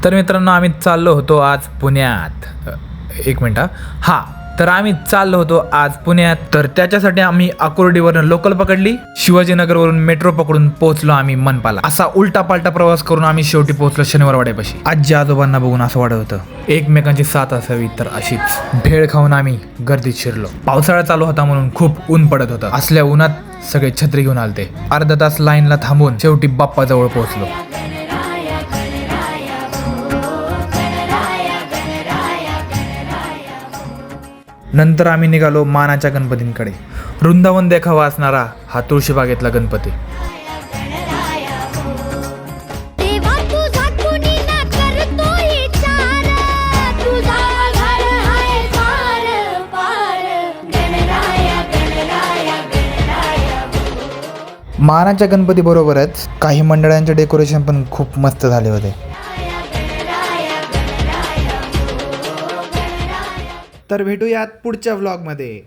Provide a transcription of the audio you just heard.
तर मित्रांनो आम्ही चाललो होतो आज पुण्यात. एक मिनिट हां. तर आम्ही चाललो होतो आज पुण्यात. तर त्याच्यासाठी आम्ही आकुर्डीवरून लोकल पकडली. शिवाजीनगरवरून मेट्रो पकडून पोहोचलो आम्ही मनपाला. असा उलटा पालटा प्रवास करून आम्ही शेवटी पोहोचलो शनिवारवाड्यापाशी. आजी आजोबांना बघून असं वाटत होतं एकमेकांची साथ असावी तर अशीच. भेळ खाऊन आम्ही गर्दीत शिरलो. पावसाळा चालू होता म्हणून खूप ऊन पडत होतं. असल्या उन्हात सगळे छत्री घेऊन आलते. अर्धा तास लाईनला थांबून शेवटी बाप्पाजवळ पोहोचलो. नंतर आम्ही निघालो मानाच्या गणपतींकडे. वृंदावन देखावा असणारा हा तुळशीबागेतला गणपती. मानाच्या गणपती बरोबरच काही मंडळांचे डेकोरेशन पण खूप मस्त झाले होते. तर भेटूयात पुढच्या व्लॉगमध्ये.